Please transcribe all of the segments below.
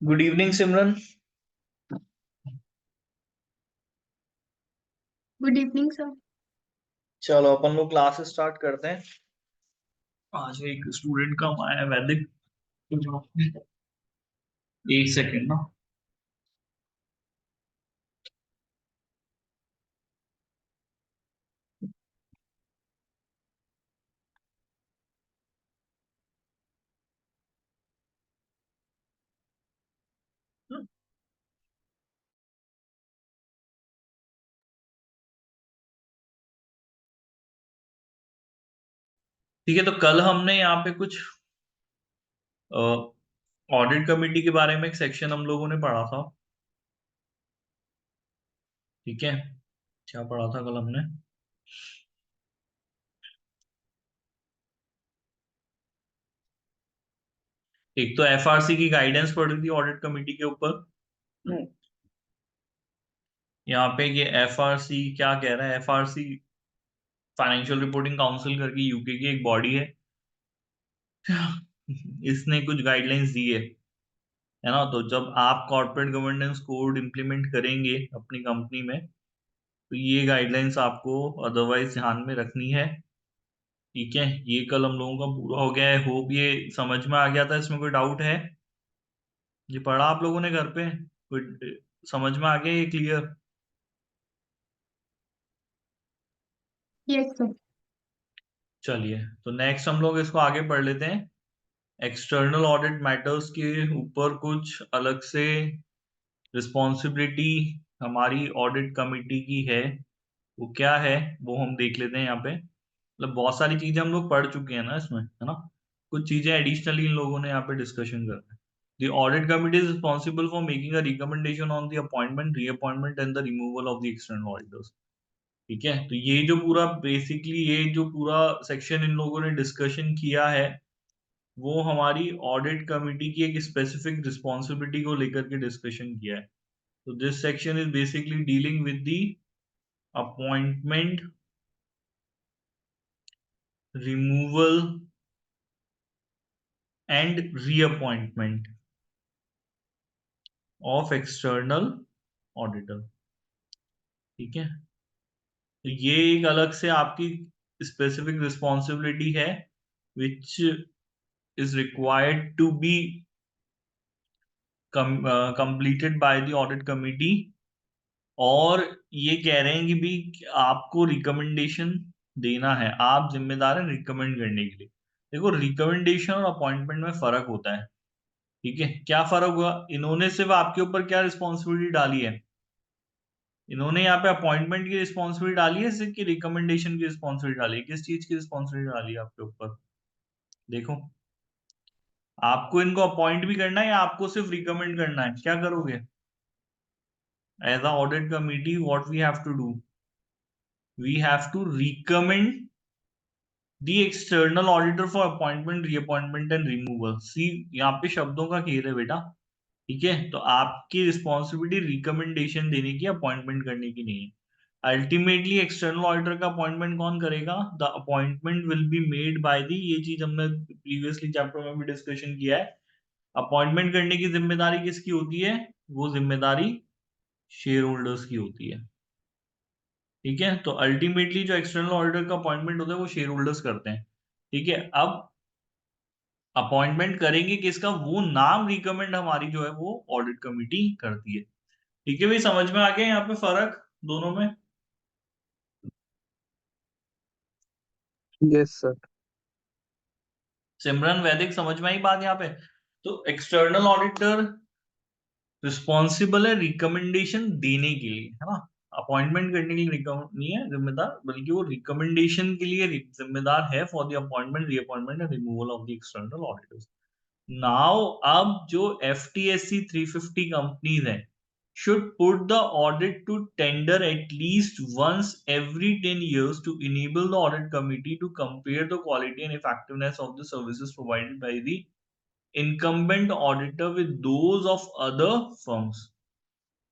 Good evening Simran. Good evening sir. चलो अपन लोग क्लासेस स्टार्ट करते हैं। आज एक स्टूडेंट का आया वैदिक। एक सेकेंड ना। ठीक है, तो कल हमने यहाँ पे कुछ ऑडिट कमेटी के बारे में एक सेक्शन हम लोगों ने पढ़ा था। ठीक है, क्या पढ़ा था कल हमने? एक तो एफआरसी की गाइडेंस पढ़ी थी ऑडिट कमेटी के ऊपर। यहाँ पे ये एफआरसी क्या कह रहा है? एफआरसी फाइनेंशियल रिपोर्टिंग काउंसिल करके यूके की एक बॉडी है। इसने कुछ गाइडलाइंस दी है ना। तो जब आप कॉर्पोरेट गवर्नेंस कोड इंप्लीमेंट करेंगे अपनी कंपनी में, तो ये गाइडलाइंस आपको अदरवाइज ध्यान में रखनी है। ठीक है, ये कल हम लोगों का पूरा हो गया है। होप ये समझ में आ गया था। इसमें कोई डाउट है? ये पढ़ा आप लोगों ने घर पे? कोई समझ में आ गया? ये क्लियर? Yes sir. चलिए, तो नेक्स्ट हम लोग इसको आगे पढ़ लेते हैं। एक्सटर्नल ऑडिट मैटर्स के ऊपर कुछ अलग से रिस्पॉन्सिबिलिटी हमारी ऑडिट कमिटी की है। वो क्या है वो हम देख लेते हैं यहाँ पे। मतलब बहुत सारी चीजें हम लोग पढ़ चुके हैं ना इसमें, है ना। कुछ चीजें एडिशनली इन लोगों ने यहाँ पे डिस्कशन करना है। The audit committee is responsible for making a recommendation on the appointment, reappointment and the removal of the external auditors. ठीक है, तो ये जो पूरा बेसिकली ये जो पूरा सेक्शन इन लोगों ने डिस्कशन किया है, वो हमारी ऑडिट कमिटी की एक स्पेसिफिक रिस्पॉन्सिबिलिटी को लेकर के डिस्कशन किया है। तो this section is basically dealing with the appointment, removal and reappointment of external auditor. ठीक है, तो ये एक अलग से आपकी स्पेसिफिक रिस्पॉन्सिबिलिटी है which is required to be completed by the audit committee. और ये कह रहे हैं कि भी आपको रिकमेंडेशन देना है, आप जिम्मेदार हैं रिकमेंड करने के लिए। देखो, रिकमेंडेशन और अपॉइंटमेंट में फर्क होता है। ठीक है, क्या फर्क हुआ? इन्होंने सिर्फ आपके ऊपर क्या रिस्पॉन्सिबिलिटी डाली है? इन्होंने यहाँ पे अपॉइंटमेंट की रिस्पॉन्सिबिलिटी डाली है सिर्फ, की रिकमेंडेशन की रिस्पॉन्सिबिलिटी डाली है? किस चीज की रिस्पॉन्सिबिलिटी डाली है आपके ऊपर? देखो, आपको इनको अपॉइंट भी करना है या आपको सिर्फ रिकमेंड करना है? क्या करोगे as a audit committee? What we have to do, we have to recommend the external auditor for appointment, reappointment and removal. See, यहाँ पे शब्दों का खेल है बेटा। ठीक है, तो आपकी रिस्पॉन्सिबिलिटी रिकमेंडेशन देने की, अपॉइंटमेंट करने की नहीं है। अल्टीमेटली एक्सटर्नल ऑडिटर का अपॉइंटमेंट कौन करेगा? The appointment will be made by the, ये चीज हमने प्रीवियसली चैप्टर में भी डिस्कशन किया है। अपॉइंटमेंट करने की जिम्मेदारी किसकी होती है? वो जिम्मेदारी शेयर होल्डर्स की होती है। ठीक है, तो अल्टीमेटली जो एक्सटर्नल ऑडिटर का अपॉइंटमेंट होता है वो शेयर होल्डर्स करते हैं। ठीक है, अब अपॉइंटमेंट करेंगे किसका, वो नाम रिकमेंड हमारी जो है वो ऑडिट कमिटी करती है। ठीक है भाई, समझ में आ गया यहाँ पे फर्क दोनों में? Yes sir. सिमरन, वैदिक, समझ में आई बात यहाँ पे? तो एक्सटर्नल ऑडिटर रिस्पॉन्सिबल है रिकमेंडेशन देने के लिए, है ना। अपॉइंटमेंट करने के लिए नहीं है जिम्मेदार, बल्कि वो रिकमेंडेशन के लिए जिम्मेदार है for the appointment, reappointment and removal of the external auditors. Now, अब जो FTSE 350 कंपनीज हैं should put the audit to tender at least once every 10 years to enable the audit committee to compare the quality and effectiveness of the services provided by the incumbent auditor with those of other firms।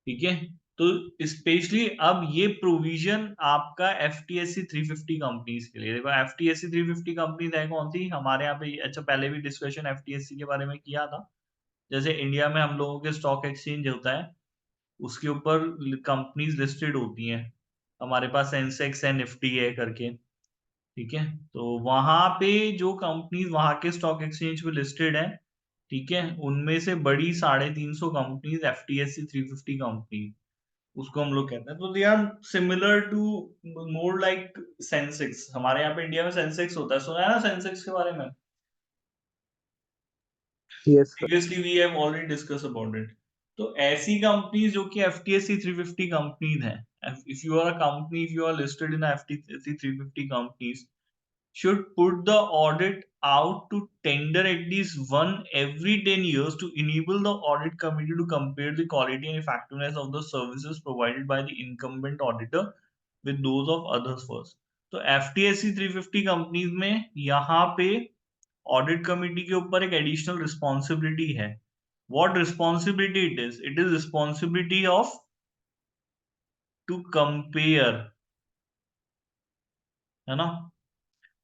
ठीक है, तो specially अब ये provision आपका FTSE 350 companies के लिए। देखो, FTSE 350 companies है कौन सी हमारे यहाँ पे? अच्छा, पहले भी डिस्कशन FTSE के बारे में किया था, जैसे इंडिया में हम लोगों के स्टॉक एक्सचेंज होता है, उसके ऊपर कंपनीज लिस्टेड होती हैं। हमारे पास सेंसेक्स है, निफ्टी है करके। ठीक है, तो वहां पे जो कंपनीज वहां के स्टॉक एक्सचेंज पे लिस्टेड है, ठीक है, उनमें से बड़ी 350 कंपनीज FTSE 350 कंपनी, उसको हम लोग कहते हैं। तो they are similar to, more like Sensex. हमारे यहाँ पे इंडिया में सेंसेक्स होता है, सुना है ना सेंसेक्स के बारे में? Yes sir. Previously we have already discuss about it. तो ऐसी कंपनीज जो कि FTSE 350 कंपनीज हैं, if you are a company, if you are listed in FTSE 350 companies, should put the audit out to tender at least one every 10 years to enable the audit committee to compare the quality and effectiveness of the services provided by the incumbent auditor with those of others first. तो FTSE 350 companies में यहाँ पे audit committee के ऊपर एक additional responsibility है। What responsibility it is? It is responsibility of to compare, है ना।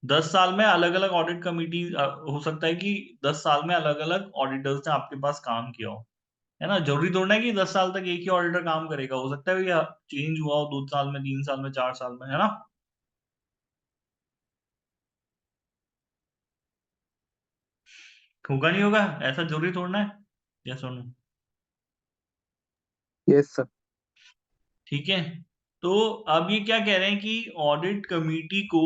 10 साल में अलग अलग ऑडिट कमिटी, हो सकता है कि 10 साल में अलग अलग ऑडिटर्स ने आपके पास काम किया हो, है ना। जरूरी थोड़ा है कि 10 साल तक एक ही ऑडिटर काम करेगा, हो सकता है कि चेंज हुआ हो 2 साल में, 3 साल में, 4 साल में, है ना। होगा नहीं होगा ऐसा जरूरी थोड़ा है। यस और नो? Yes sir. ठीक है, तो अब ये क्या कह रहे हैं कि ऑडिट कमिटी को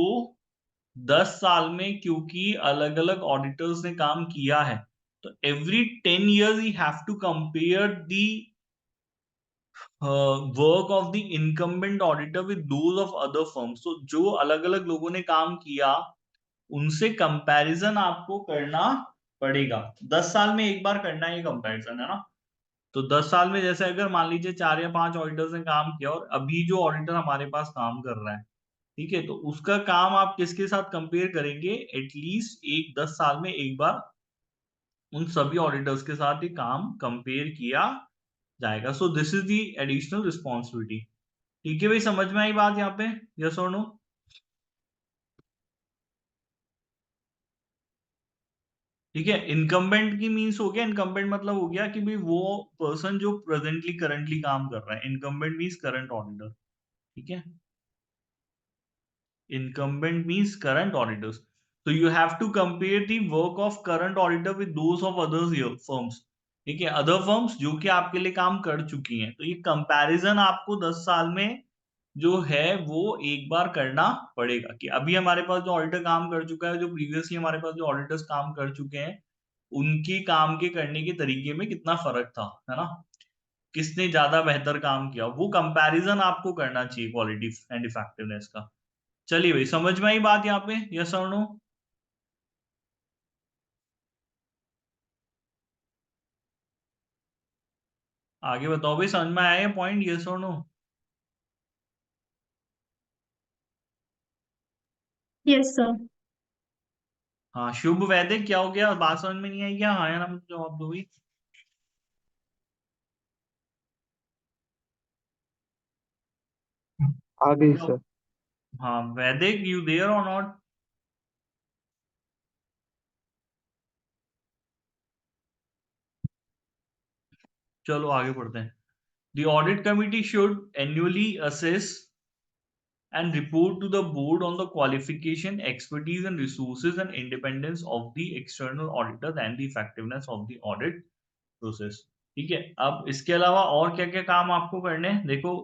10 साल में, क्योंकि अलग अलग ऑडिटर्स ने काम किया है, तो every 10 years he have to compare the work of the incumbent auditor with those of other firms. तो जो अलग अलग लोगों ने काम किया, उनसे कंपैरिजन आपको करना पड़ेगा। 10 साल में एक बार करना है ये कंपैरिजन, है ना। तो 10 साल में जैसे अगर मान लीजिए 4 या 5 ऑडिटर्स ने काम किया, और अभी जो ऑडिटर हमारे पास काम कर रहा है, ठीक है, तो उसका काम आप किसके साथ कंपेयर करेंगे? एटलीस्ट एक 10 साल में एक बार उन सभी ऑडिटर्स के साथ ही काम कंपेयर किया जाएगा। सो this is the additional responsibility. ठीक है भाई, समझ में आई बात यहाँ पे? यस और नो? ठीक है, इनकम्बेंट की मीन्स हो गया, इनकम्बेंट मतलब हो गया कि भाई वो पर्सन जो प्रेजेंटली करंटली काम कर रहा है। इनकम्बेंट मीन्स करंट ऑडिटर, ठीक है। Incumbent means current auditors. So you have to compare the work of current auditor with those of other firms. ठीक है, अदर फर्म्स जो कि आपके लिए काम कर चुकी हैं। तो ये कंपैरिजन आपको 10 साल में जो है वो एक बार करना पड़ेगा, कि अभी हमारे पास जो ऑडिटर काम कर चुका है, जो प्रीवियसली हमारे पास जो ऑडिटर्स काम कर चुके हैं, उनके काम के करने के तरीके में कितना फर्क था, है ना। किसने ज्यादा बेहतर काम किया, वो कंपैरिजन आपको करना चाहिए क्वालिटी एंड इफेक्टिवनेस का। चलिए भाई, समझ में आई बात यहाँ पे? यस और नो? आगे बताओ भाई, समझ में आया ये पॉइंट? यस और नो? Yes sir. हाँ, शुभ वैदिक क्या हो गया? बात समझ में नहीं आई क्या? हाँ या ना जवाब दो भाई। आ गई सर। हाँ, वैदिक, यू देयर और नॉट? चलो आगे पढ़ते हैं। The audit committee should annually assess and report to the board on the qualification, expertise and resources and independence of the external auditors and the effectiveness of the audit process। ठीक है, अब इसके अलावा और क्या क्या काम आपको करने हैं? देखो,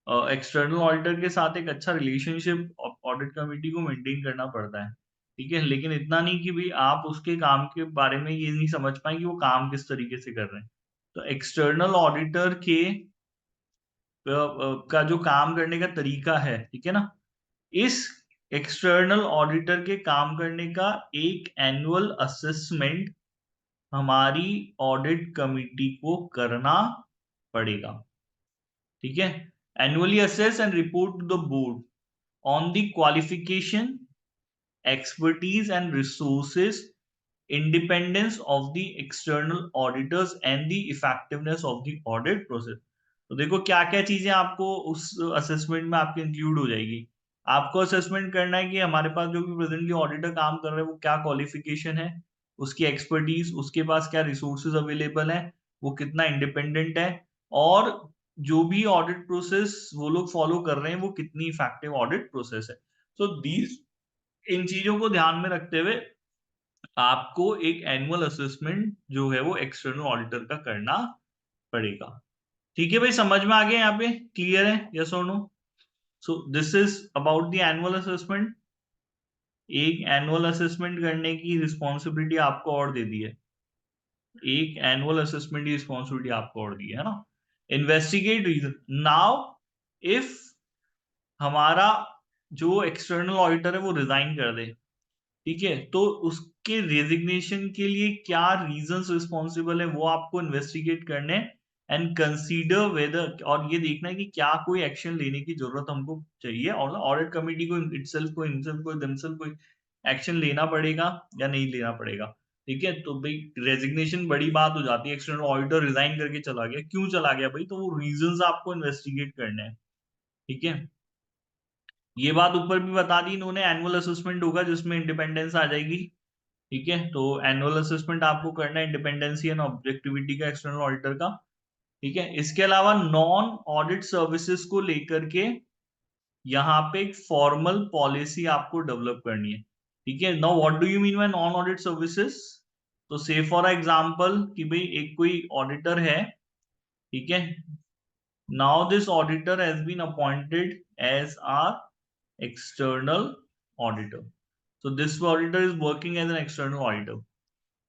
एक्सटर्नल ऑडिटर के साथ एक अच्छा रिलेशनशिप ऑडिट कमेटी को मेंटेन करना पड़ता है। ठीक है, लेकिन इतना नहीं कि भाई आप उसके काम के बारे में ये नहीं समझ पाए कि वो काम किस तरीके से कर रहे हैं। तो एक्सटर्नल ऑडिटर के का जो काम करने का तरीका है, ठीक है ना, इस एक्सटर्नल ऑडिटर के काम करने का एक एनुअल असेसमेंट हमारी ऑडिट कमिटी को करना पड़ेगा। ठीक है, annually assess and report to the board on the qualification, expertise and resources, independence of the external auditors and the effectiveness of the audit process। तो देखो क्या क्या चीजें आपको उस असेसमेंट में आपके इंक्लूड हो जाएगी। आपको असेसमेंट करना है कि हमारे पास जो भी प्रेजेंटली ऑडिटर काम कर रहे हैं वो क्या क्वालिफिकेशन है, उसकी एक्सपर्टीज, उसके पास क्या रिसोर्सेज अवेलेबल है, वो कितना इंडिपेंडेंट है, और जो भी ऑडिट प्रोसेस वो लोग फॉलो कर रहे हैं वो कितनी इफेक्टिव ऑडिट प्रोसेस है। सो दीज इन चीजों को ध्यान में रखते हुए आपको एक एनुअल असेसमेंट जो है वो एक्सटर्नल ऑडिटर का करना पड़ेगा। ठीक है भाई, समझ में आ गया? यहाँ पे क्लियर है? यस और no? So this is about the annual assessment. एक एनुअल असेसमेंट करने की रिस्पॉन्सिबिलिटी आपको और दे दी है, एक एनुअल असेसमेंट की रिस्पॉन्सिबिलिटी आपको और दी है ना। Investigate reason. नाउ इफ हमारा जो एक्सटर्नल ऑडिटर है वो रिजाइन कर दे, ठीक है, तो उसके रेजिग्नेशन के लिए क्या रीजंस रिस्पॉन्सिबल है वो आपको इन्वेस्टिगेट करने, एंड कंसीडर वेदर, और ये देखना है कि क्या कोई एक्शन लेने की जरूरत हमको चाहिए, और ऑडिट कमेटी को इटसेल्फ को हिमसेल्फ को देमसेल्फ कोई एक्शन लेना पड़ेगा या नहीं लेना पड़ेगा। ठीक है, तो भाई रेजिग्नेशन बड़ी बात हो जाती है, एक्सटर्नल ऑडिटर रिजाइन करके चला गया, क्यों चला गया भाई, तो वो रीजंस आपको इन्वेस्टिगेट करने हैं। ठीक है, ये बात ऊपर भी बता दी इन्होंने, एनुअल असेसमेंट होगा जिसमें इंडिपेंडेंस आ जाएगी। ठीक है, तो एनुअल असेसमेंट आपको करना है इंडिपेंडेंसी एंड ऑब्जेक्टिविटी का एक्सटर्नल ऑडिटर का। ठीक है, इसके अलावा नॉन ऑडिट सर्विसेज को लेकर के यहाँ पे एक फॉर्मल पॉलिसी आपको डेवलप करनी है। ठीक है, now what do you mean by non audit services? तो से फॉर एग्जांपल कि भाई एक कोई ऑडिटर है, ठीक है, now this auditor has been appointed as our external auditor, so this auditor is working as an external auditor।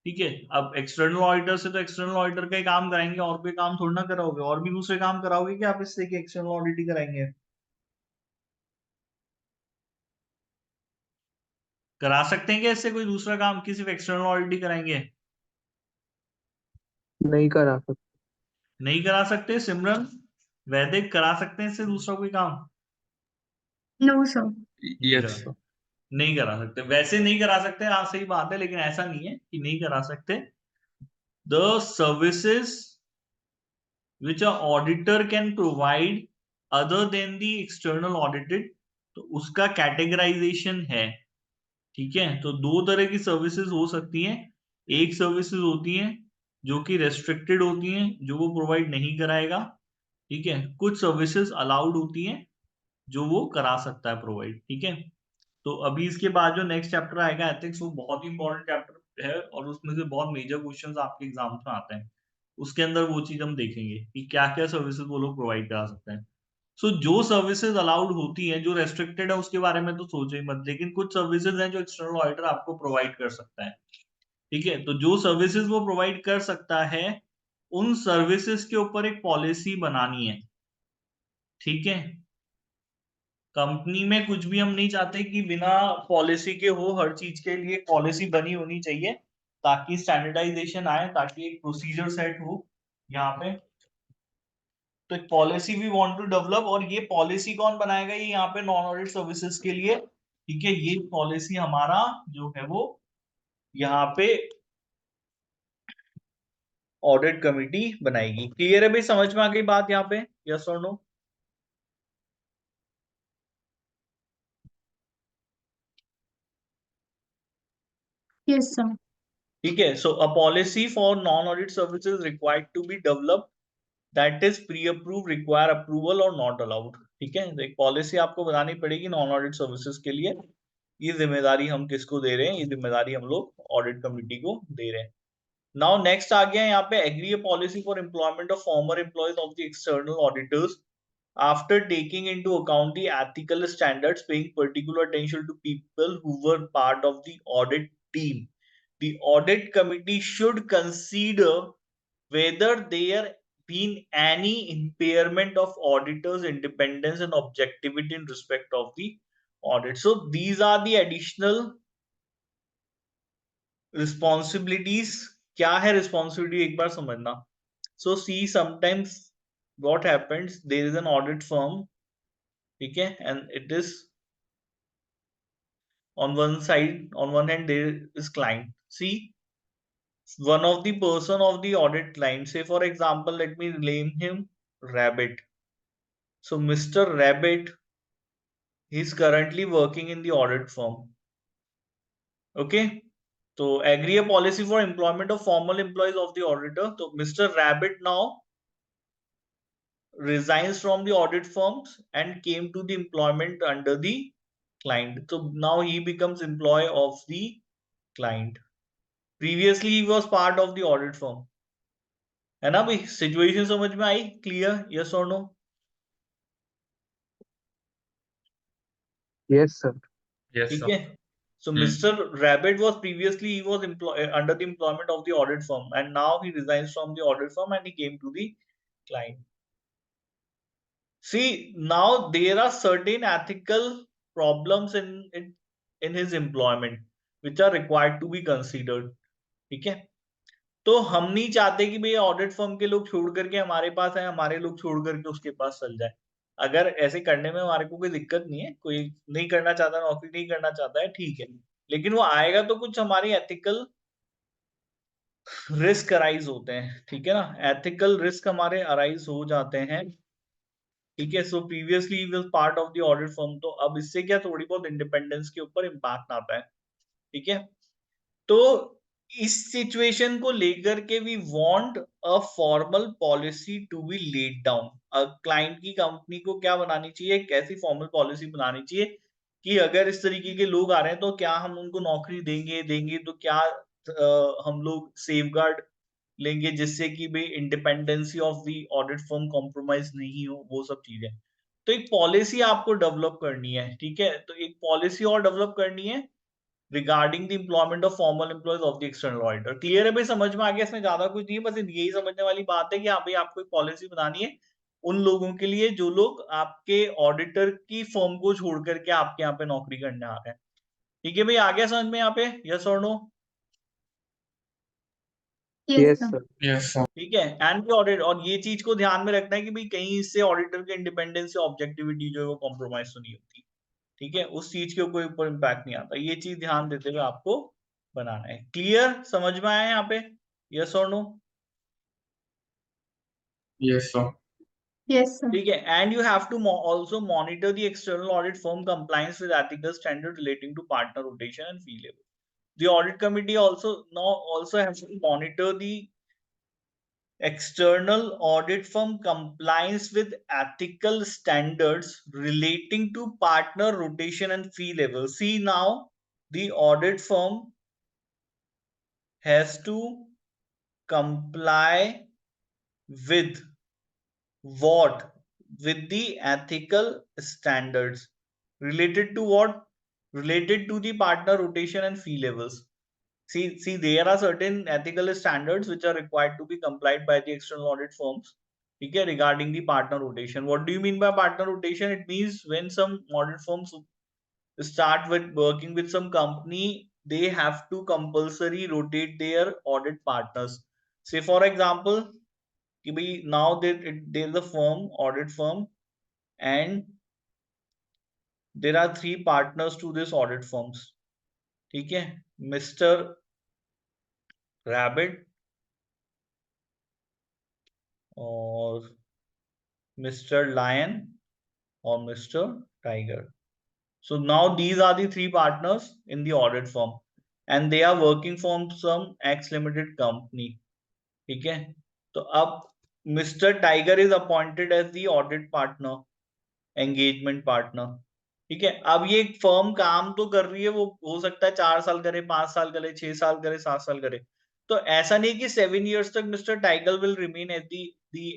ठीक है, अब एक्सटर्नल ऑडिटर से तो एक्सटर्नल ऑडिटर का ही काम कराएंगे, और कोई काम थोड़ा ना कराओगे, और भी दूसरे काम कराओगे कि आप इससे कि एक्सटर्नल ऑडिट ही कराएंगे? करा सकते हैं क्या इससे कोई दूसरा काम, कि सिर्फ एक्सटर्नल ऑडिट ही कराएंगे? नहीं करा सकते। नहीं करा सकते सिमरन? वैदिक, करा सकते हैं इससे दूसरा कोई काम? No, sir. Yes sir. नहीं करा सकते, वैसे नहीं करा सकते, हाँ सही बात है, लेकिन ऐसा नहीं है कि नहीं करा सकते। The services which a auditor can provide other than the external audited, तो उसका कैटेगराइजेशन है। ठीक है, तो दो तरह की सर्विसेज हो सकती हैं। एक सर्विसेज होती हैं जो कि रेस्ट्रिक्टेड होती हैं, जो वो प्रोवाइड नहीं कराएगा। ठीक है, कुछ सर्विसेज अलाउड होती हैं जो वो करा सकता है प्रोवाइड। ठीक है, तो अभी इसके बाद जो नेक्स्ट चैप्टर आएगा एथिक्स, वो बहुत ही इंपॉर्टेंट चैप्टर है, और उसमें से बहुत मेजर क्वेश्चंस आपके एग्जाम्स में आते हैं। उसके अंदर वो चीज हम देखेंगे कि क्या क्या सर्विसेज वो लोग प्रोवाइड करा सकते हैं। सो जो सर्विसेज अलाउड होती हैं, जो रेस्ट्रिक्टेड है उसके बारे में तो सोचो ही मत, लेकिन कुछ सर्विसेज हैं जो एक्सटर्नल ऑडिटर आपको प्रोवाइड कर सकता है। ठीक है, तो जो सर्विसेज वो प्रोवाइड कर सकता है, उन सर्विसेज के ऊपर एक पॉलिसी बनानी है। ठीक है, कंपनी में कुछ भी हम नहीं चाहते कि बिना पॉलिसी के हो, हर चीज के लिए पॉलिसी बनी होनी चाहिए, ताकि स्टैंडर्डाइजेशन आए, ताकि एक प्रोसीजर सेट हो यहाँ पे। तो एक policy we want to develop, और ये पॉलिसी कौन बनाएगा? ये यहाँ पे नॉन ऑडिट सर्विसेज के लिए। ठीक है, ये पॉलिसी हमारा जो है वो यहाँ पे ऑडिट कमिटी बनाएगी। क्लियर है भाई? समझ में आ गई बात यहाँ पे? यस और नो? Yes, sir. ठीक है, so a policy for non audit services required to be develop, that is pre approve, require approval और नॉट अलाउड। ठीक है, तो एक पॉलिसी आपको बनानी पड़ेगी नॉन ऑडिट सर्विसेज के लिए। ये जिम्मेदारी हम किसको दे रहे हैं? ये जिम्मेदारी हम लोग ऑडिट कमिटी को दे रहे हैं। नाउ नेक्स्ट आ गया यहाँ पे, agree a policy for employment of former employees of the external auditors after taking into account the ethical standards, paying particular attention to people who were part of the audit team. The audit committee should consider whether there been any impairment of auditors independence and objectivity in respect of the audit. So these are the additional responsibilities. क्या है responsibility एक बार समझना। So see, sometimes what happens, there is an audit firm, ठीक है, and it is on one side, on one hand there is client. See, one of the person of the audit client, say for example, let me name him Rabbit. So Mr. Rabbit, he is currently working in the audit firm. Okay, तो agree a policy for employment of formal employees of the auditor. तो Mr. Rabbit now resigns from the audit firms and came to the employment under the client. So now he becomes employee of the client. Previously he was part of the audit firm. है ना भाई, situation समझ में आई? Clear? Yes और no? Yes, sir. Yes, ठीक sir. है. So Mr. Rabbit was previously he was under the employment of the audit firm, and now he resigns from the audit firm and he came to the client. See, now there are certain ethical problems in his employment which are required to be considered. ठीक है. तो हम नहीं चाहते कि भाई audit firm के लोग छोड़ करके हमारे पास आए, हमारे लोग छोड़ करके उसके पास चल जाए. अगर ऐसे करने में हमारे को कोई दिक्कत नहीं है, कोई नहीं करना चाहता, नौकरी नहीं करना चाहता है, ठीक है, लेकिन वो आएगा तो कुछ हमारी एथिकल रिस्क अराइज होते हैं. ठीक है ना, एथिकल रिस्क हमारे अराइज हो जाते हैं. ठीक है. So previously he was part of the audit firm, तो अब इससे क्या थोड़ी बहुत इंडिपेंडेंस के ऊपर इम्पैक्ट आता है. ठीक है. तो इस सिचुएशन को लेकर के we want a formal policy to be laid down. Client की कंपनी को क्या बनानी चाहिए, एक ऐसी फॉर्मल पॉलिसी बनानी चाहिए कि अगर इस तरीके के लोग आ रहे हैं तो क्या हम उनको नौकरी देंगे तो क्या हम लोग सेफगार्ड लेंगे जिससे कि भाई independency of the audit firm compromise नहीं हो, वो सब चीजें. तो एक पॉलिसी आपको डेवलप करनी है. ठीक है. तो एक पॉलिसी और डेवलप करनी है regarding the employment of formal employees of the external auditor. Clear है भाई? समझ में आ गया? इसमें ज्यादा कुछ नहीं है, बस यही समझने वाली बात है कि हाँ भाई आपको एक पॉलिसी बनानी है उन लोगों के लिए जो लोग आपके ऑडिटर की फर्म को छोड़ करके आपके यहाँ पे नौकरी करने आ रहे हैं. ठीक है भाई, आ गया समझ में यहाँ पे? यस और no? Yes, Yes, sir. sir. Yes, sir. ठीक है. एंड ऑडिट, और ये चीज को ध्यान में रखना है कि भाई कहीं इससे ऑडिटर के इंडिपेंडेंस या ऑब्जेक्टिविटी जो है वो कॉम्प्रोमाइज तो नहीं होती. ठीक है. उस चीज के कोई ऊपर इम्पैक्ट नहीं आता. ये चीज ध्यान देते हुए आपको बनाना है. क्लियर? समझ में आया यहाँ पे? यस और no? Yes, sir. Yes, sir. ठीक है. And you have to also monitor the external audit firm compliance with ethical standard relating to partner rotation and fee level. The audit committee also has to monitor the external audit firm compliance with ethical standards relating to partner rotation and fee level. See, now the audit firm has to comply with what? With the ethical standards related to what? Related to the partner rotation and fee levels. See, there are certain ethical standards which are required to be complied by the external audit firms. Okay, regarding the partner rotation. What do you mean by partner rotation? It means when some audit firms start with working with some company, they have to compulsory rotate their audit partners. Say for example, now there's a firm, audit firm, and there are 3 partners to this audit firms. ठीक है. Mr. Rabbit और Mr. Lion or Mr. Tiger. So now these are the 3 partners in the audit firm and they are working from some X limited company. ठीक है. तो अब Mr. Tiger is appointed as the audit partner, engagement partner. ठीक है. अब ये firm काम तो कर रही है, वो हो सकता है 4 साल करे, 5 साल करे, 6 साल करे, 7 साल करे. तो ऐसा नहीं कि 7 years तक mister tiger will remain as the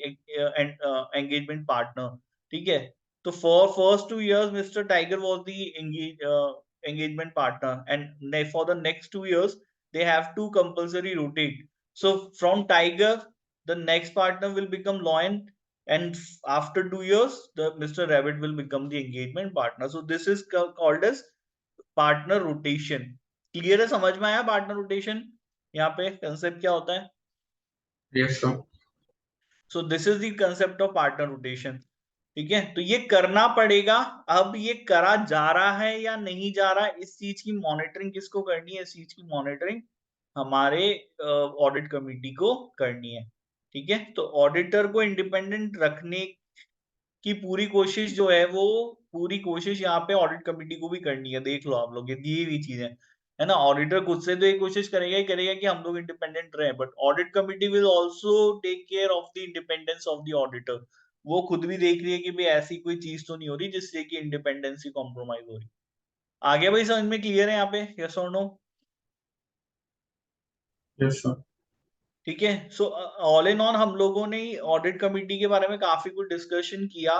engagement partner. ठीक है. तो for first 2 years mister tiger was the engagement partner and for the next 2 years they have to compulsory rotate. So from Tiger the next partner will become Lion and after 2 years the Mr. Rabbit will become the engagement partner. So this is called as partner rotation. Clear है? समझ में आया partner rotation? यहाँ पे concept क्या होता है? Yes, sir. So this is the concept of partner rotation. ठीक है. तो ये करना पड़ेगा. अब ये करा जा रहा है या नहीं जा रहा है, इस चीज की मॉनिटरिंग किसको करनी है? इस चीज की मॉनिटरिंग हमारे ऑडिट कमिटी को करनी है. ठीक है. तो ऑडिटर को इंडिपेंडेंट रखने की पूरी कोशिश जो है वो पूरी कोशिश यहाँ पे ऑडिट कमेटी को भी करनी है. देख लो आप लोग, ये दी हुई चीजें. है ना। ऑडिटर खुद से तो ये कोशिश करेगा ही करेगा कि हम लोग इंडिपेंडेंट रहे, but audit committee will also take care of the independence of the auditor. वो खुद भी देख रही है कि भाई ऐसी कोई चीज तो नहीं हो रही जिससे कि इंडिपेंडेंसी कॉम्प्रोमाइज हो रही। आगे भाई समझ में क्लियर है यहाँ पे, यस और नो? Yes, sir. ठीक है। सो ऑल इन ऑन हम लोगों ने ऑडिट कमिटी के बारे में काफी कुछ डिस्कशन किया,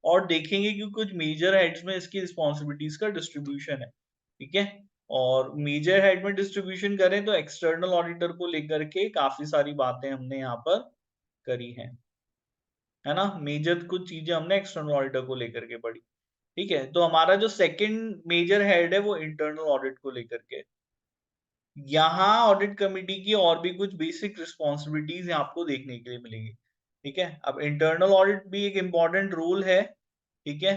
और देखेंगे कि कुछ मेजर हेड्स में इसकी रिस्पॉन्सिबिलिटीज का डिस्ट्रीब्यूशन है। ठीक है। और मेजर हेड में डिस्ट्रीब्यूशन करें तो एक्सटर्नल ऑडिटर को लेकर के काफी सारी बातें हमने यहाँ पर करी हैं, है ना। मेजर कुछ चीजें हमने एक्सटर्नल ऑडिटर को लेकर के पढ़ी। ठीक है। तो हमारा जो सेकंड मेजर हेड है वो इंटरनल ऑडिट को लेकर के। यहाँ ऑडिट कमिटी की और भी कुछ बेसिक रिस्पॉन्सिबिलिटीज आपको देखने के लिए मिलेंगी। ठीक है। अब इंटरनल ऑडिट भी एक इम्पॉर्टेंट रोल है, ठीक है,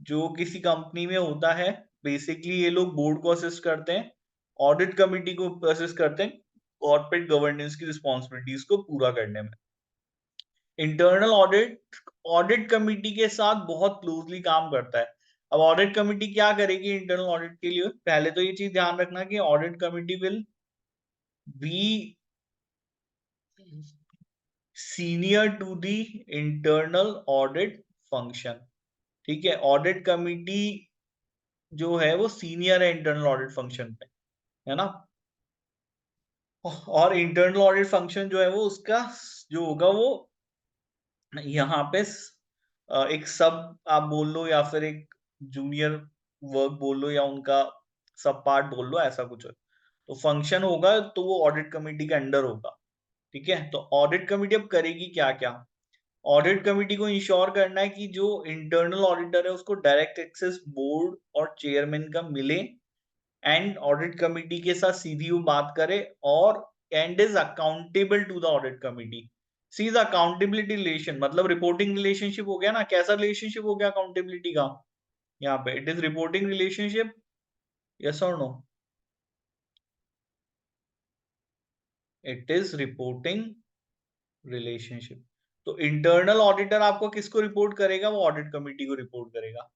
जो किसी कंपनी में होता है। बेसिकली ये लोग बोर्ड को असिस्ट करते हैं, ऑडिट कमिटी को असिस्ट करते हैं कॉर्पोरेट गवर्नेंस की रिस्पॉन्सिबिलिटीज को पूरा करने में। इंटरनल ऑडिट ऑडिट कमिटी के साथ बहुत क्लोजली काम करता है। अब ऑडिट कमिटी क्या करेगी इंटरनल ऑडिट के लिए? पहले तो ये चीज ध्यान रखना कि audit committee will be senior to the internal audit function. ठीक है। ऑडिट कमिटी जो है वो सीनियर है इंटरनल ऑडिट फंक्शन पे, है ना। और इंटरनल ऑडिट फंक्शन जो है वो उसका जो होगा वो यहाँ पे एक सब आप बोल लो, या फिर एक जूनियर वर्क बोल लो, या उनका सब पार्ट बोल लो, ऐसा कुछ है। तो फंक्शन होगा तो वो ऑडिट कमिटी के अंडर होगा। ठीक है। तो ऑडिट कमिटी अब करेगी क्या क्या? ऑडिट कमिटी को इंश्योर करना है कि जो इंटरनल ऑडिटर है उसको डायरेक्ट एक्सेस बोर्ड और चेयरमैन का मिले, एंड ऑडिट कमिटी के साथ सीधी वो बात करे, और and is accountable to the audit committee. See the accountability relation, मतलब रिपोर्टिंग रिलेशनशिप हो गया ना। कैसा रिलेशनशिप हो गया अकाउंटेबिलिटी का? यहाँ पे it is reporting relationship, yes और no? It is reporting relationship. तो इंटरनल ऑडिटर आपको किसको रिपोर्ट करेगा? वो ऑडिट कमिटी को रिपोर्ट करेगा।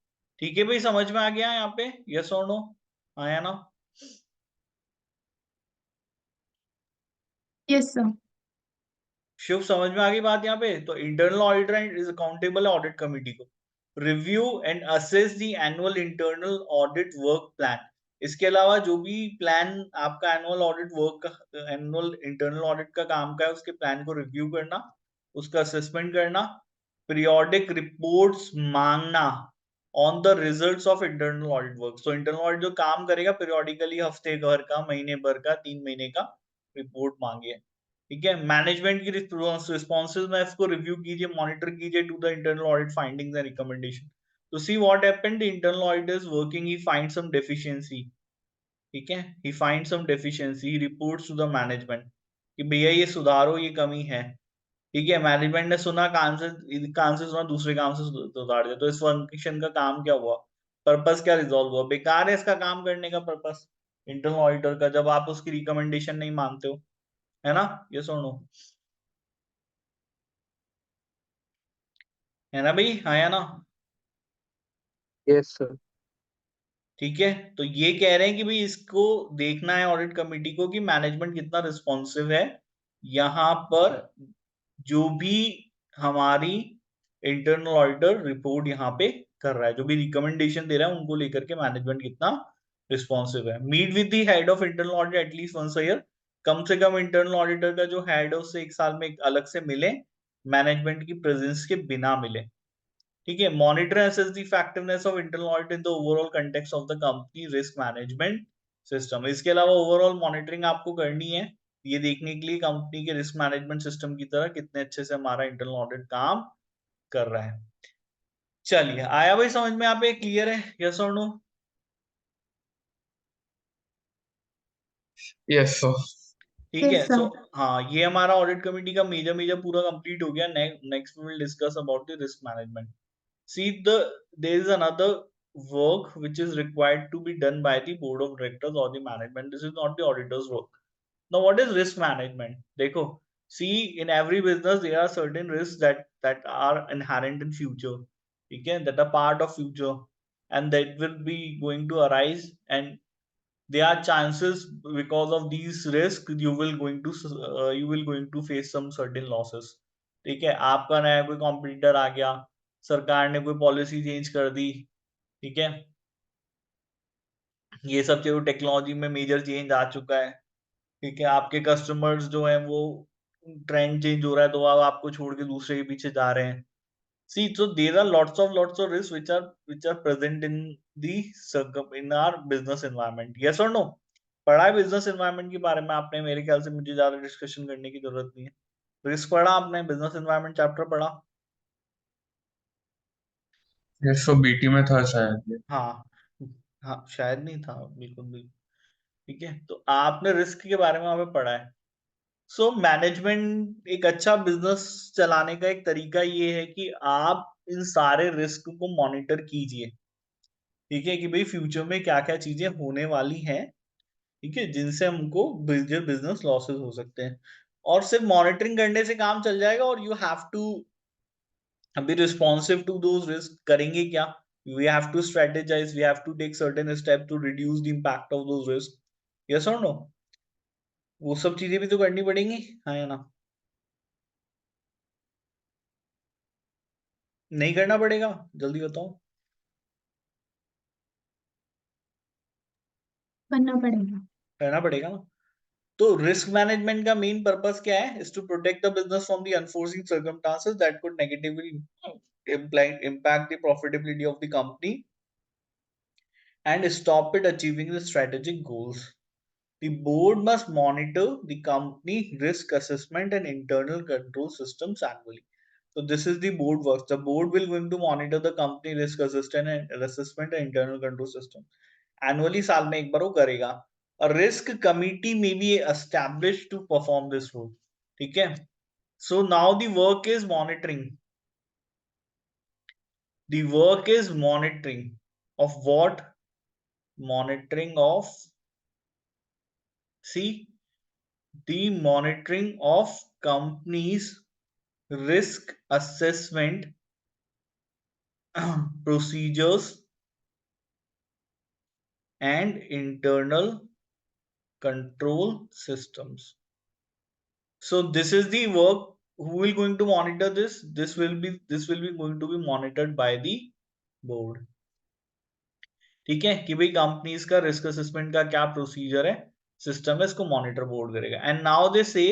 ठीक है भाई, समझ में आ गया यहाँ पे, यस और नो? आया ना? Yes, sir. शिव समझ में आ गई बात यहाँ पे? तो इंटरनल ऑडिटर इज अकाउंटेबल है ऑडिट कमिटी को। Review and assess the annual internal audit work plan. इसके अलावा जो भी प्लान आपका एनुअल ऑडिट वर्क का, एनुअल इंटरनल ऑडिट का काम का है, उसके प्लान को रिव्यू करना, उसका असेसमेंट करना, पीरियोडिक रिपोर्ट्स मांगना on the results of internal audit work. तो इंटरनल ऑडिट जो काम करेगा पीरियोडिकली हफ्ते भर का, महीने भर का, 3 महीने का रिपोर्ट मांगे। ठीक है। मैनेजमेंट की रिस्पॉन्सिवनेस को रिव्यू कीजिए, मॉनिटर कीजिए to the internal audit findings and recommendation. तो see what happened, the internal auditor is working, he find some deficiency. ठीक है। He find some deficiency, he reports to the management कि भैया ये सुधारो, ये कमी है। ठीक है। मैनेजमेंट ने सुना, काम से सुना, दूसरे काम से सुधार दिया। तो इस फंक्शन का काम क्या हुआ? पर्पस क्या रिजॉल्व हुआ? बेकार है इसका काम करने का पर्पस इंटरनल ऑडिटर का, जब आप उसकी रिकमेंडेशन नहीं मानते हो, है ना। ये सुनो, है ना भाई, आया ना? Yes, sir. ठीक है। तो ये कह रहे हैं कि भाई इसको देखना है ऑडिट कमिटी को कि मैनेजमेंट कितना रिस्पॉन्सिव है यहाँ पर, जो भी हमारी इंटरनल ऑडिटर रिपोर्ट यहाँ पे कर रहा है, जो भी रिकमेंडेशन दे रहा है, उनको लेकर के मैनेजमेंट कितना रिस्पॉन्सिव है। Meet with the head of internal audit at least once a year. कम से कम इंटरनल ऑडिटर का जो हेड है उससे 1 साल में एक अलग से मिले, मैनेजमेंट की प्रेजेंस के बिना मिले। ठीक है। Monitor assess the effectiveness of internal audit in the overall context of the company risk management system. इसके अलावा ओवरऑल मॉनिटरिंग आपको करनी है, ये देखने के लिए कंपनी के रिस्क मैनेजमेंट सिस्टम की तरह कितने अच्छे से हमारा इंटरनल ऑडिट काम कर रहा है। चलिए, आया भाई समझ में? यहाँ पे क्लियर है, यस और नो? Yes, sir. ठीक है। Yes, सो sir. हाँ, ये हमारा ऑडिट कमेटी का मेजर पूरा कंप्लीट हो गया। Next we will discuss about the risk management. See, there is another work which is required to be done by the board of directors or the management. This is not the auditor's work. Now, what is risk management? देखो, see, in every business there are certain risks that are inherent in future. ठीक है, that are part of future, and that will be going to arise, and there are chances because of these risk you will going to face some certain losses. ठीक है, आपका नया कोई competitor आ गया, सरकार ने कोई पॉलिसी चेंज कर दी, ठीक है, ये सब चीजों टेक्नोलॉजी में मेजर चेंज आ चुका है, ठीक है, आपके कस्टमर्स जो है वो ट्रेंड चेंज हो रहा है तो अब आपको छोड़ के दूसरे के पीछे जा रहे हैं. See, so there are lots of risks which are present in the in our business environment. Yes or no? पढ़ा है बिजनेस एनवायरनमेंट के बारे में आपने? मेरे ख्याल से मुझे ज्यादा डिस्कशन करने की जरूरत नहीं है. रिस्क पढ़ा आपने? बिजनेस एनवायरनमेंट चैप्टर पढ़ा? यस सर, बीटी में था शायद ये। हाँ हाँ, शायद नहीं था, बिल्कुल भी. ठीक है, तो आपने रिस्क के बारे में वहां पे पढ़ा है. सो मैनेजमेंट, एक अच्छा बिजनेस चलाने का एक तरीका ये है कि आप इन सारे रिस्क को मॉनिटर कीजिए. ठीक है, कि भाई फ्यूचर में क्या क्या चीजें होने वाली हैं, ठीक है, जिनसे हमको बिजनेस लॉसेस हो सकते हैं. और सिर्फ मॉनिटरिंग करने से काम चल जाएगा? और you have to be responsive to those risk. करेंगे क्या? We have to strategise, we have to take certain step to reduce the impact of those risk. Yes और नो? वो सब चीजें भी तो करनी पड़ेंगी, हाँ या ना? नहीं करना पड़ेगा? जल्दी बताओ. करना पड़ेगा. करना पड़ेगा ना. तो रिस्क मैनेजमेंट का मेन पर्पस क्या है? Is to protect the business from the unforeseen circumstances that could negatively impact the profitability of the company and stop it achieving the strategic goals. The board must monitor the company risk assessment and internal control systems annually. So this is the board works. The board will going to monitor the company risk assessment and internal control system. Annually साल में एक बार वो करेगा. A risk committee may be established to perform this role. ठीक है. So now the work is monitoring. The work is monitoring of what? Monitoring of, see, the monitoring of companies risk assessment procedures and internal control systems. So this is the work. Who will going to monitor this? This will be going to be monitored by the board. ठीक है, कि भाई companies का risk assessment का क्या procedure है, system है, इसको मॉनिटर बोर्ड करेगा. And now they say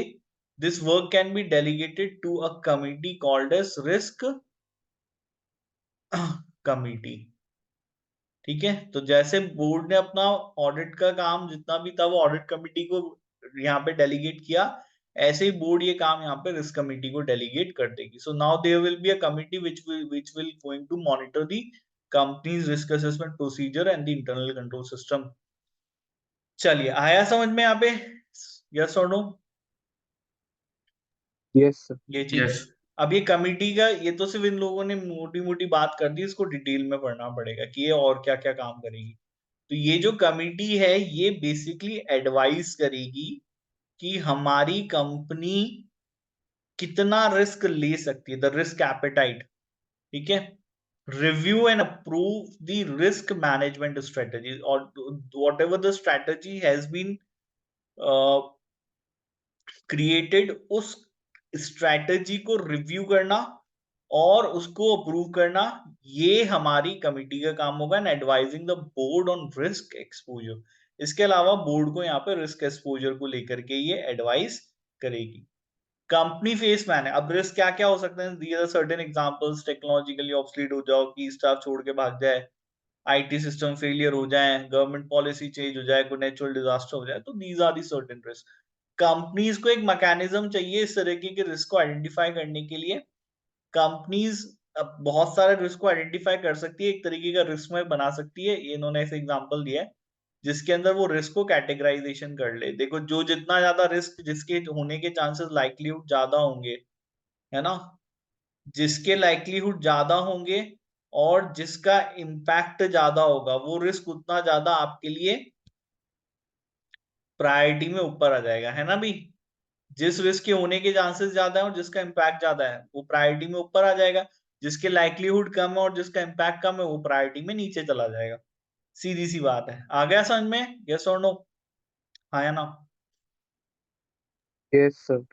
this work can be delegated to a committee called as risk committee. ठीक है, तो जैसे बोर्ड ने अपना ऑडिट का काम जितना भी था वो ऑडिट कमिटी को यहाँ पे डेलीगेट किया, ऐसे ही बोर्ड ये काम यहाँ पे रिस्क कमिटी को डेलीगेट कर देगी. So now there will be a committee which will going to monitor the company's risk assessment procedure and the internal control system. चलिए, आया समझ में यहाँ पे? यस और नो? Yes sir. ये चीज. यस अब ये कमिटी का, ये तो सिर्फ इन लोगों ने मोटी मोटी बात कर दी, इसको डिटेल में पढ़ना पड़ेगा कि ये और क्या क्या काम करेगी. तो ये जो कमिटी है ये बेसिकली एडवाइस करेगी कि हमारी कंपनी कितना रिस्क ले सकती है, द रिस्क एपेटाइट. ठीक है, review and approve the risk management strategy, और whatever the strategy has been created, उस स्ट्रेटेजी को रिव्यू करना और उसको अप्रूव करना, ये हमारी कमिटी का काम होगा. And advising the board on risk exposure. इसके अलावा बोर्ड को यहाँ पे रिस्क एक्सपोजर को लेकर के ये एडवाइस करेगी. कंपनी फेस मैन है. अब रिस्क क्या क्या हो सकते हैं? दिए सर्टेन एग्जांपल्स. टेक्नोलॉजिकली ऑब्सोलीट हो जाओ, की स्टाफ छोड़ के भाग जाए, आईटी सिस्टम फेलियर हो जाए, गवर्नमेंट पॉलिसी चेंज हो जाए, कोई नेचुरल डिजास्टर हो जाए. तो these are the certain risk. Companies को एक मैकेनिज्म चाहिए इस तरीके के रिस्क को आइडेंटिफाई करने के लिए. कंपनीज बहुत सारे रिस्क को आइडेंटिफाई कर सकती है, एक तरीके का रिस्क मैप बना सकती है. ये इन्होंने ऐसे एग्जांपल दिया है जिसके अंदर वो रिस्क को कैटेगराइजेशन कर ले. देखो, जो जितना ज्यादा रिस्क जिसके होने के चांसेस लाइक्लीहुड ज्यादा होंगे, है ना, जिसके लाइक्लीहुड ज्यादा होंगे और जिसका इम्पैक्ट ज्यादा होगा, वो रिस्क उतना ज्यादा आपके लिए प्रायोरिटी में ऊपर आ जाएगा, है ना भी. जिस रिस्क के होने के चांसेस ज्यादा है और जिसका इम्पैक्ट ज्यादा है वो प्रायोरिटी में ऊपर आ जाएगा. जिसके लाइक्लीहुड कम है और जिसका इम्पैक्ट कम है वो प्रायोरिटी में नीचे चला जाएगा. सीधी सी बात है। आ गया समझ में? यस और नो? हाँ या ना? Yes sir.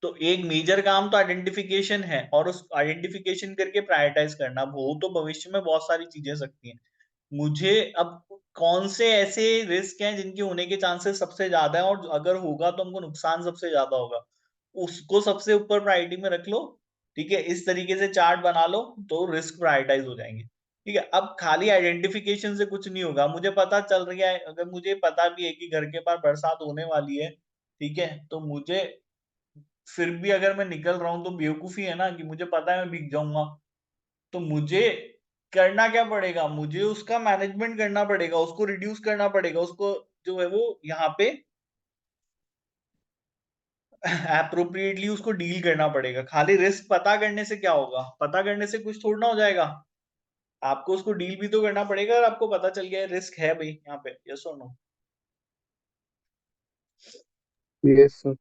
तो एक मेजर काम तो आइडेंटिफिकेशन है, और उस आइडेंटिफिकेशन करके प्रायोरिटाइज करना। वो तो भविष्य में बहुत सारी चीजें सकती हैं। मुझे अब कौन से ऐसे रिस्क हैं जिनके होने के चांसेस सबसे ज्यादा है, और अगर होगा तो हमको नुकसान सबसे ज्यादा होगा, उसको सबसे ऊपर प्रायोरिटी में रख लो। ठीक है, इस तरीके से चार्ट बना लो तो रिस्क प्रायोरिटाइज हो जाएंगे। ठीक है, अब खाली आइडेंटिफिकेशन से कुछ नहीं होगा। मुझे पता चल रहा है, अगर मुझे पता भी है कि घर के पास बरसात होने वाली है, ठीक है, तो मुझे फिर भी अगर मैं निकल रहा हूं तो बेवकूफी है ना, कि मुझे पता है मैं भीग जाऊंगा। तो मुझे करना क्या पड़ेगा? मुझे उसका मैनेजमेंट करना पड़ेगा, उसको रिड्यूस करना पड़ेगा, उसको जो है वो यहाँ पे एप्रोप्रिएटली उसको डील करना पड़ेगा। खाली रिस्क पता करने से क्या होगा? पता करने से कुछ थोड़ा ना हो जाएगा, आपको उसको डील भी तो करना पड़ेगा। और आपको पता चल गया रिस्क है भाई यहाँ पे, यस और नो? Yes sir.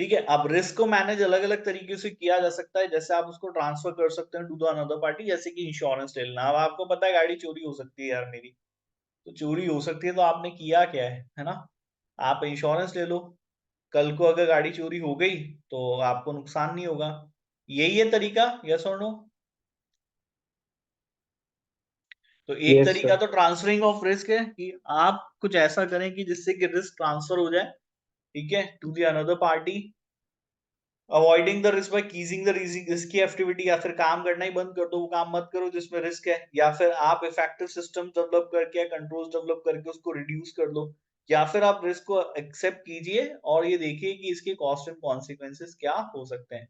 ठीक है, अब रिस्क को मैनेज अलग अलग तरीके से किया जा सकता है। जैसे आप उसको ट्रांसफर कर सकते हैं टू द अनदर पार्टी, जैसे कि इंश्योरेंस ले लेना। अब आपको पता है गाड़ी चोरी हो सकती है यार मेरी, तो चोरी हो सकती है, तो आपने किया क्या है ना? आप इंश्योरेंस ले लो। कल को अगर गाड़ी चोरी हो गई तो आपको नुकसान नहीं होगा। यही है तरीका, यस और नो? तो एक यस तरीका सर। तो ट्रांसफरिंग ऑफ रिस्क है, कि आप कुछ ऐसा करें कि जिससे कि रिस्क ट्रांसफर हो जाए, ठीक है, to the another party. Avoiding the risk by ceasing the risky activity, या फिर काम करना ही बंद कर दो, वो काम मत करो जिसमें रिस्क है। या फिर आप इफेक्टिव सिस्टम डेवलप करके, कंट्रोल्स डेवलप करके उसको रिड्यूस कर दो। या फिर आप रिस्क को एक्सेप्ट कीजिए और ये देखिए कि इसके कॉस्ट एंड कॉन्सिक्वेंसेस क्या हो सकते हैं।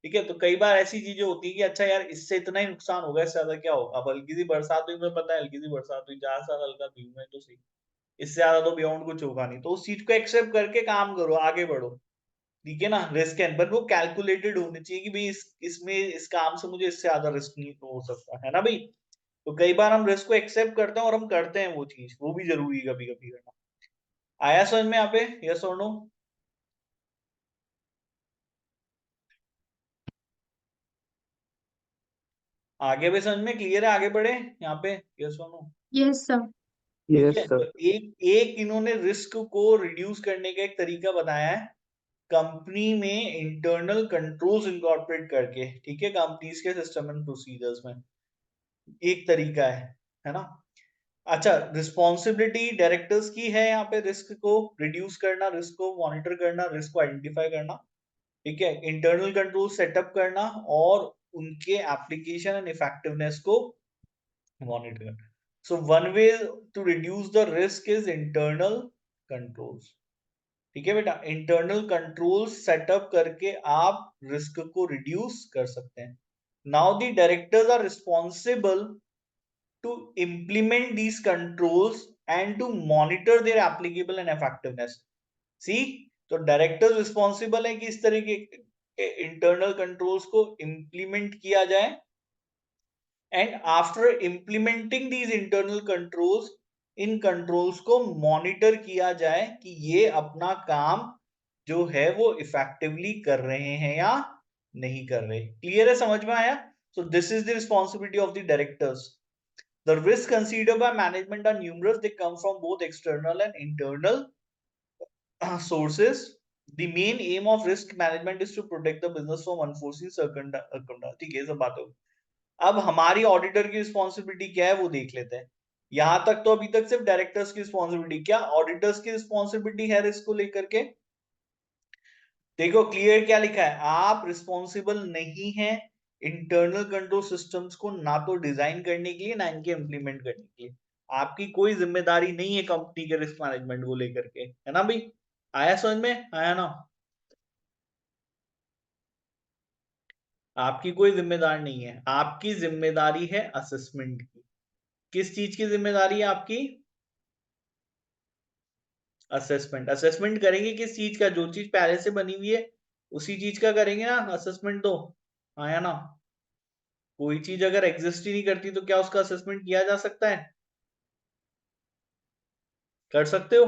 ठीक है, तो कई बार ऐसी चीजें होती है कि अच्छा यार इससे इतना ही नुकसान होगा, इससे ज्यादा क्या होगा? अब हल्की सी बरसात हुई, मुझे पता है हल्की सी बरसात हुई, 4 साल हल्का भीगू है तो सही, इससे ज्यादा तो बियॉन्ड कुछ होगा नहीं। तो उस चीज को एक्सेप्ट करके काम करो, आगे बढ़ो। ठीक है ना? रिस्क है, बट वो कैलकुलेटेड होनी चाहिए कि भाई इसमें इस काम से मुझे इससे ज्यादा रिस्क नहीं हो सकता है ना भाई। तो कई बार हम रिस्क को एक्सेप्ट करते हैं और हम करते हैं वो चीज, वो भी जरूरी है कभी कभी करना। आया समझ में यहाँ पे, यस और नो? आगे भी समझ में क्लियर है? आगे बढ़े यहाँ पे, यस और नो? Yes sir. ठीक है, यस तो सर। एक एक इन्होंने रिस्क को रिड्यूस करने का एक तरीका बताया है, कंपनी में इंटरनल कंट्रोल्स इनकॉर्पोरेट करके। ठीक है, कंपनीज के सिस्टम एंड प्रोसीजर्स में एक तरीका है ना? अच्छा, रिस्पॉन्सिबिलिटी डायरेक्टर्स की है यहाँ पे, रिस्क को रिड्यूस करना, रिस्क को मॉनिटर करना, रिस्क को आइडेंटिफाई करना। ठीक है, इंटरनल कंट्रोल सेटअप करना और उनके एप्लीकेशन एंड इफेक्टिवनेस को मॉनिटर करना। So one way to reduce the risk is internal controls. ठीक है बेटा, इंटरनल कंट्रोल सेटअप करके आप रिस्क को रिड्यूस कर सकते हैं। Now the directors are responsible to implement these controls and to monitor their applicable and effectiveness. See, तो डायरेक्टर रिस्पॉन्सिबल है कि इस तरह के इंटरनल कंट्रोल्स को इंप्लीमेंट किया जाए, and after implementing these internal controls, in controls को मॉनिटर किया जाए कि ये अपना काम जो है वो इफेक्टिवली कर रहे हैं या नहीं कर रहे। क्लियर है? समझ में आया? सो this is the responsibility of the directors. The risks considered by management are numerous. They come from both external and internal sources. The main aim of risk management is to protect the business from unforeseen circumstances. ठीक है, सब बात हो। अब हमारी auditor की responsibility क्या है वो देख लेते हैं। यहां तक तो अभी तक सिर्फ डायरेक्टर्स की रिस्पॉन्सिबिलिटी, क्या ऑडिटर्स की रिस्पॉन्सिबिलिटी है रिस्क को लेकर के? देखो क्लियर क्या लिखा है, आप रिस्पॉन्सिबल नहीं है इंटरनल कंट्रोल सिस्टम्स को ना तो डिजाइन करने के लिए ना इनके इंप्लीमेंट करने के लिए। आपकी कोई जिम्मेदारी नहीं है कंपनी के रिस्क मैनेजमेंट को लेकर के, है ना भाई? आया समझ में? आया ना? आपकी कोई जिम्मेदारी नहीं है, आपकी जिम्मेदारी है असेसमेंट की। किस चीज की जिम्मेदारी है आपकी? असेसमेंट। असेसमेंट करेंगे किस चीज का? जो चीज पहले से बनी हुई है उसी चीज का करेंगे ना असेसमेंट तो। आया ना? कोई चीज अगर एग्जिस्ट ही नहीं करती तो क्या उसका असेसमेंट किया जा सकता है? कर सकते हो?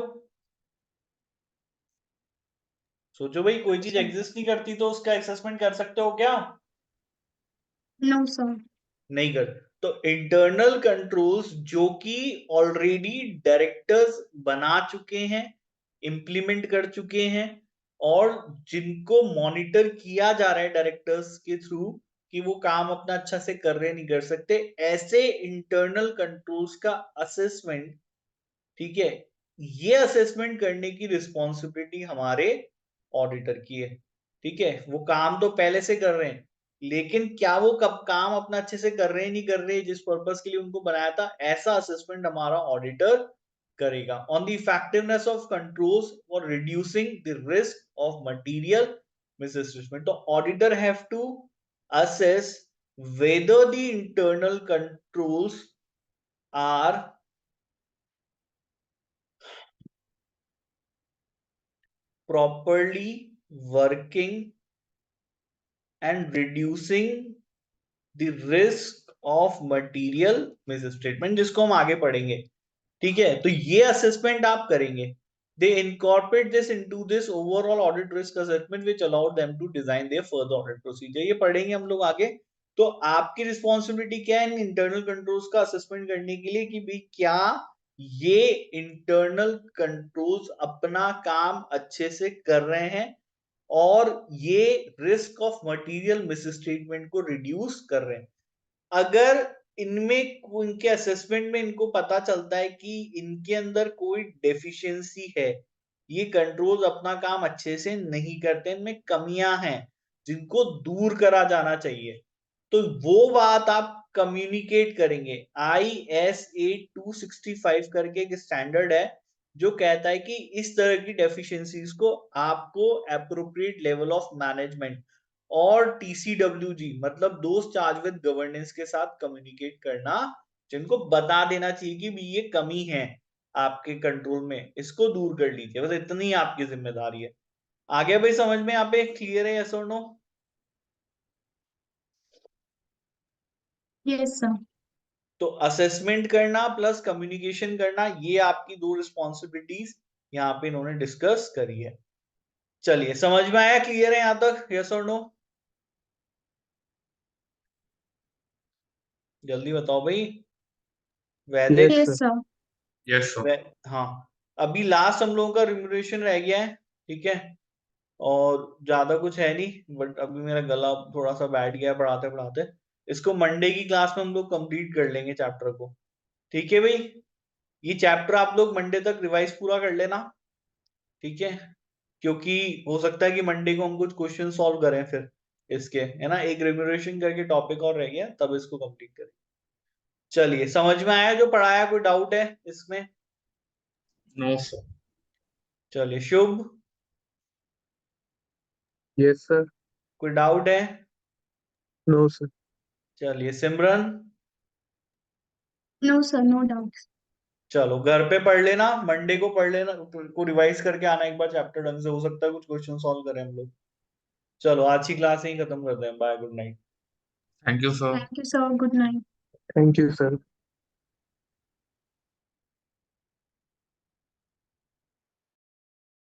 सोचो भाई, कोई चीज एग्जिस्ट नहीं करती तो उसका असेसमेंट कर सकते हो क्या? No sir. नहीं कर। तो इंटरनल कंट्रोल्स जो कि ऑलरेडी डायरेक्टर्स बना चुके हैं, इंप्लीमेंट कर चुके हैं और जिनको मॉनिटर किया जा रहा है डायरेक्टर्स के थ्रू कि वो काम अपना अच्छा से कर रहे नहीं कर सकते, ऐसे इंटरनल कंट्रोल्स का असेसमेंट, ठीक है, ये असेसमेंट करने की रिस्पॉन्सिबिलिटी हमारे ऑडिटर की है। ठीक है, वो काम तो पहले से कर रहे हैं, लेकिन क्या वो कब काम अपना अच्छे से कर रहे हैं नहीं कर रहे जिस पर्पस के लिए उनको बनाया था, ऐसा असेसमेंट हमारा ऑडिटर करेगा। On the effectiveness of controls और reducing the risk of material misassessment, तो auditor have to assess whether the internal controls are properly working and reducing the risk of material misstatement, जिसको हम आगे पढ़ेंगे। ठीक है, तो ये असेसमेंट आप करेंगे। They incorporate this into this overall audit risk assessment which allowed them to design their further audit procedure। ये पढ़ेंगे हम लोग आगे। तो आपकी रिस्पॉन्सिबिलिटी क्या है इन इंटरनल कंट्रोल्स का असेसमेंट करने के लिए कि भाई क्या ये इंटरनल कंट्रोल्स अपना काम अच्छे से कर रहे हैं और ये रिस्क ऑफ मटेरियल मिसस्टेटमेंट को रिड्यूस कर रहे हैं। अगर इनमें इनके असेसमेंट में इनको पता चलता है कि इनके अंदर कोई डेफिशिएंसी है, ये कंट्रोल्स अपना काम अच्छे से नहीं करते, इनमें कमियां हैं जिनको दूर करा जाना चाहिए, तो वो बात आप कम्युनिकेट करेंगे। ISA 265 करके एक स्टैंडर्ड है जो कहता है कि इस तरह की डेफिशिएंसीज को आपको एप्रोप्रिएट लेवल ऑफ मैनेजमेंट और TCWG मतलब दोस्त चार्ज विद गवर्नेंस के साथ कम्युनिकेट करना, जिनको बता देना चाहिए कि भी ये कमी है आपके कंट्रोल में, इसको दूर कर लीजिए। बस इतनी आपकी जिम्मेदारी है। आगे भाई समझ में यहाँ पे क्लियर है, यस और नो? Yes sir. तो असेसमेंट करना प्लस कम्युनिकेशन करना, ये आपकी दो रिस्पॉन्सिबिलिटीज यहाँ पे इन्होंने डिस्कस करी है। चलिए समझ में आया, क्लियर है यहाँ तक, यस और नो? जल्दी बताओ भाई। वैदिक? Yes yes sir. Sir. Yes sir. हाँ, अभी लास्ट हम लोगों का रिम्यूनरेशन रह गया है। ठीक है, और ज्यादा कुछ है नहीं, बट अभी मेरा गला थोड़ा सा बैठ गया है पढ़ाते पढ़ाते। इसको मंडे की क्लास में हम लोग कंप्लीट कर लेंगे चैप्टर को। ठीक है भाई, ये चैप्टर आप लोग मंडे तक रिवाइज पूरा कर लेना। ठीक है, क्योंकि हो सकता है कि मंडे को हम कुछ क्वेश्चन सॉल्व करें फिर इसके, है ना, एक रिम्यूनरेशन करके टॉपिक और रह गया, तब इसको कंप्लीट करें। चलिए समझ में आया जो पढ़ाया, कोई डाउट है इसमें? No sir. चलिए शुभ, यस सर। कोई डाउट है? No sir. चलिए Simran, no sir, no doubt. चलो घर पे पढ़ लेना, मंडे को पढ़ लेना, को रिवाइज करके आना एक बार चैप्टर ढंग से, हो सकता है कुछ क्वेश्चन सॉल्व करें हम लोग। चलो आज की क्लास यहीं खत्म करते हैं, bye, good night. Thank you sir. Thank you sir, good night. Thank you sir.